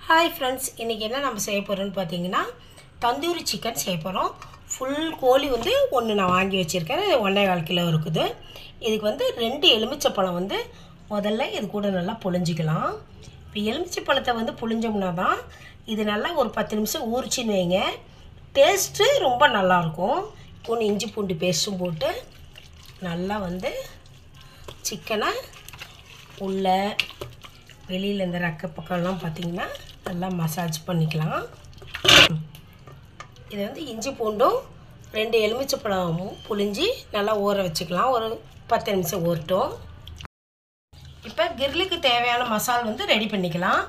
Hi friends, இன்றைக்கி என்ன நம்ம செய்ய போகிறோன்னு பார்த்தீங்கன்னா தந்தூரி சிக்கன் செய்ய போகிறோம். ஃபுல் கோழி ஒன்று நான் வாங்கி வச்சுருக்கேன். 1.25 கிலோ இருக்குது. இதுக்கு 2 எலுமிச்சைப்பழம் முதல்ல இது கூட நல்லா புழிஞ்சிக்கலாம். இப்போ எலுமிச்சைப்பழத்தை புழிஞ்சோம்னா தான் இது நல்லா ஒரு 10 நிமிஷம் ஊறிச்சின்னு வைங்க, டேஸ்ட்டு ரொம்ப நல்லாயிருக்கும். ஒன்று இஞ்சி பூண்டு பேஸ்ட்டும் போட்டு நல்லா சிக்கனை உள்ள வெளியில் இந்த ரக்க பக்கம்லாம் பார்த்திங்கன்னா நல்லா மசாஜ் பண்ணிக்கலாம். இது இஞ்சி பூண்டும் 2 எலுமிச்சைப்பழமும் புழிஞ்சி நல்லா ஊற வச்சுக்கலாம். ஒரு 10 நிமிஷம் ஊறட்டும். இப்போ கிரில்லுக்கு தேவையான மசால் ரெடி பண்ணிக்கலாம்.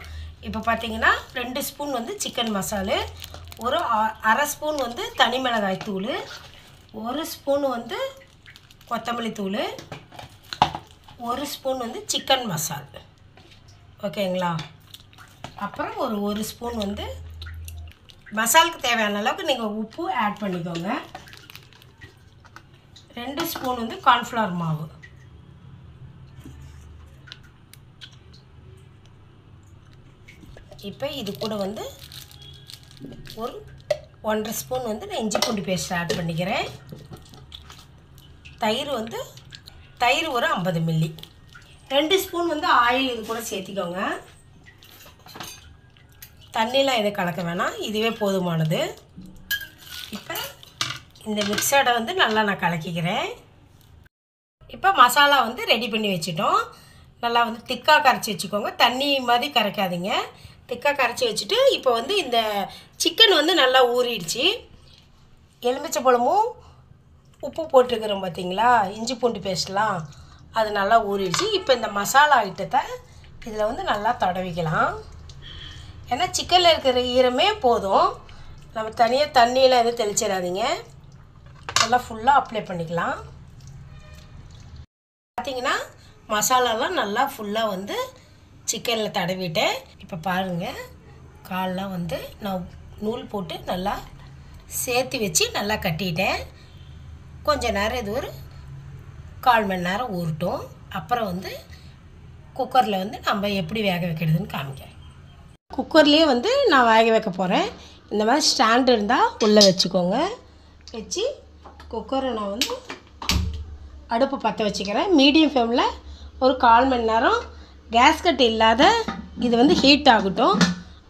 இப்போ பார்த்திங்கன்னா 2 ஸ்பூன் சிக்கன் மசாலு, ஒரு அரை ஸ்பூன் தனி மிளகாய் தூள், 1 ஸ்பூன் கொத்தமல்லி தூள், 1 ஸ்பூன் சிக்கன் மசால். ஓகேங்களா? அப்புறம் ஒரு ஸ்பூன் மசாலுக்கு தேவையான அளவுக்கு நீங்கள் உப்பு ஆட் பண்ணிக்கோங்க. 2 ஸ்பூன் கார்ன்ஃப்ளவர் மாவு. இப்போ இது கூட ஒரு 1.5 ஸ்பூன் நான் இஞ்சி பூண்டு பேஸ்ட் ஆட் பண்ணிக்கிறேன். தயிர் ஒரு 50 மில்லி. 2 ஸ்பூன் ஆயில் இது கூட சேர்த்திக்கோங்க. தண்ணிலாம் எதுவும் கலக்க வேணாம், இதுவே போதுமானது. இப்போ இந்த மிக்சரை நல்லா நான் கலக்கிக்கிறேன். இப்போ மசாலா ரெடி பண்ணி வச்சுட்டோம். நல்லா திக்காக கரைச்சி வச்சுக்கோங்க, தண்ணி மாதிரி கரைக்காதீங்க, திக்காக கரைச்சி வச்சுட்டு இப்போ இந்த சிக்கன் நல்லா ஊறிடுச்சு. எலுமிச்சைப்பழமும் உப்பு போட்டிருக்கிறோம் பார்த்தீங்களா, இஞ்சி பூண்டு பேஸ்ட்லாம் அது நல்லா ஊறிடுச்சு. இப்போ இந்த மசாலா ஐட்டத்தை இதில் நல்லா தடவிக்கலாம். ஏன்னா சிக்கனில் இருக்கிற ஈரமே போதும், நம்ம தனியாக தண்ணியில் எதுவும் தெளிச்சிடாதீங்க, நல்லா ஃபுல்லாக அப்ளை பண்ணிக்கலாம். பார்த்திங்கன்னா மசாலாலாம் நல்லா ஃபுல்லாக சிக்கனில் தடவிட்டேன். இப்போ பாருங்கள், காலெலாம் நான் நூல் போட்டு நல்லா சேர்த்து வச்சு நல்லா கட்டிட்டேன். கொஞ்சம் நேரம் இது ஒரு 1/4 மணி நேரம் ஊறட்டும். அப்புறம் குக்கரில் நம்ம எப்படி வேக வைக்கிறதுன்னு காமிக்கிறேன். குக்கர்லேயே நான் வேக வைக்க போகிறேன். இந்த மாதிரி ஸ்டாண்ட் இருந்தால் உள்ளே வச்சுக்கோங்க. வச்சு குக்கரை நான் அடுப்பு பற்ற வச்சுக்கிறேன். மீடியம் ஃப்ளேமில் ஒரு 1/4 மணி நேரம் கேஸ் கட் இல்லாத இது ஹீட் ஆகட்டும்.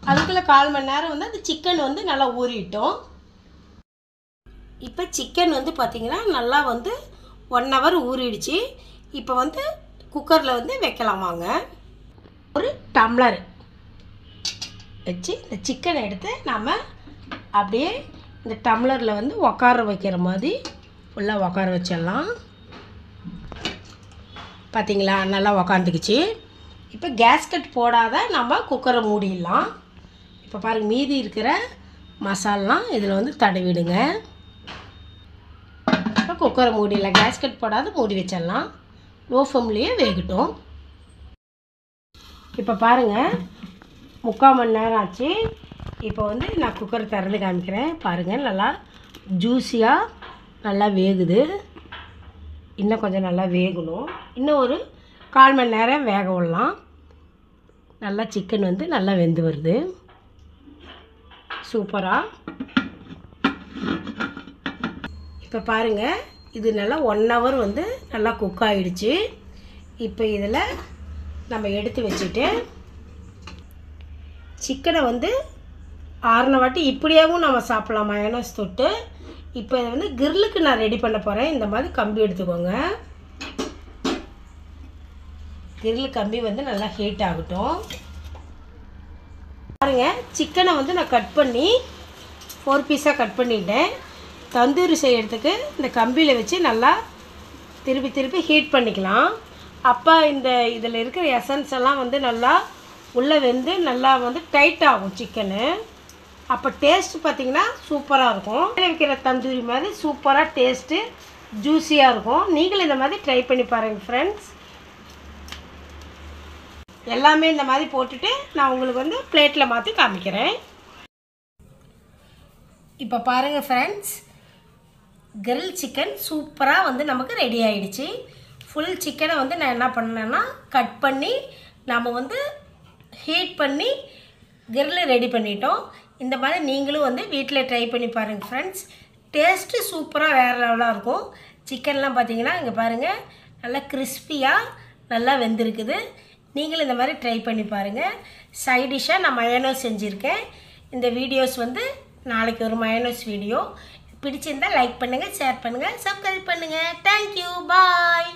அதுக்குள்ளே 1/4 மணி நேரம் அந்த சிக்கன் நல்லா ஊறிட்டோம். இப்போ சிக்கன் பார்த்திங்கன்னா நல்லா 1 ஹவர் ஊறிடுச்சு. இப்போ குக்கரில் வைக்கலாம் வாங்க. ஒரு டம்ளர் வச்சு இந்த சிக்கனை எடுத்து நாம் அப்படியே இந்த டம்ளரில் உட்கார வைக்கிற மாதிரி ஃபுல்லாக உட்கார வச்சிடலாம். பார்த்திங்களா, நல்லா உக்காந்துக்குச்சு. இப்போ கேஸ்கட் போடாத நம்ம குக்கரை மூடிடலாம். இப்போ பாருங்கள், மீதி இருக்கிற மசாலாம் இதில் தடவிடுங்க. இப்போ குக்கரை மூடிடலாம், கேஸ்கட் போடாத மூடி வச்சிடலாம். லோ ஃப்ளேம்லேயே வேகட்டும். இப்போ பாருங்கள், 3/4 மணி நேரம் ஆச்சு. இப்போ நான் குக்கரை திறந்து காமிக்கிறேன். பாருங்கள், நல்லா ஜூஸியாக நல்லா வேகுது. இன்னும் கொஞ்சம் நல்லா வேகணும். இன்னும் ஒரு 1/4 மணி நேரம் வேக விடலாம். நல்லா சிக்கன் நல்லா வெந்து வருது சூப்பராக. இப்போ பாருங்கள், இது நல்லா 1 ஹவர் நல்லா குக் ஆகிடுச்சு. இப்போ இதில் நம்ம எடுத்து வச்சுட்டு சிக்கனை ஆறின வாட்டி இப்படியாகவும் நம்ம சாப்பிட்லாம் மயோனைஸ் தொட்டு. இப்போ இதை கிரில்லுக்கு நான் ரெடி பண்ண போகிறேன். இந்த மாதிரி கம்பி எடுத்துக்கோங்க. கிரில்லு கம்பி நல்லா ஹீட் ஆகட்டும். பாருங்கள், சிக்கனை நான் கட் பண்ணி 4 பீஸாக கட் பண்ணிட்டேன். தந்தூரி செய்யறதுக்கு இந்த கம்பியில் வச்சு நல்லா திருப்பி திருப்பி ஹீட் பண்ணிக்கலாம். அப்போ இதில் இருக்கிற எசன்ஸ் எல்லாம் நல்லா உள்ளே நல்லா டைட் ஆகும் சிக்கனு. அப்போ டேஸ்ட்டு பார்த்திங்கன்னா சூப்பராக இருக்கும். வைக்கிற தந்தூரி மாதிரி சூப்பராக டேஸ்ட்டு ஜூஸியாக இருக்கும். நீங்களும் இந்த மாதிரி ட்ரை பண்ணி பாருங்கள் ஃப்ரெண்ட்ஸ். எல்லாமே இந்த மாதிரி போட்டுட்டு நான் உங்களுக்கு பிளேட்டில் மாற்றி காமிக்கிறேன். இப்போ பாருங்கள் ஃப்ரெண்ட்ஸ், கிரில் சிக்கன் சூப்பராக நமக்கு ரெடி ஆகிடுச்சு. ஃபுல் சிக்கனை நான் என்ன பண்ணேன்னா கட் பண்ணி நம்ம ஹீட் பண்ணி கிரில் ரெடி பண்ணிட்டோம். இந்த மாதிரி நீங்களும் வந்து வீட்டில் ட்ரை பண்ணி பாருங்கள் ஃப்ரெண்ட்ஸ். டேஸ்ட்டு சூப்பராக வேறு லெவலாக இருக்கும். சிக்கன்லாம் பார்த்தீங்கன்னா இங்கே பாருங்கள் நல்லா கிறிஸ்பியாக நல்லா வெந்திருக்குது. நீங்களும் இந்த மாதிரி ட்ரை பண்ணி பாருங்கள். சைட் டிஷ்ஷாக நான் மயோனஸ் செஞ்சுருக்கேன். இந்த வீடியோஸ் வந்து நாளைக்கு ஒரு மயோனஸ் வீடியோ. பிடிச்சிருந்தால் லைக் பண்ணுங்கள், ஷேர் பண்ணுங்கள், சப்ஸ்கிரைப் பண்ணுங்கள். தேங்க்யூ, பாய்.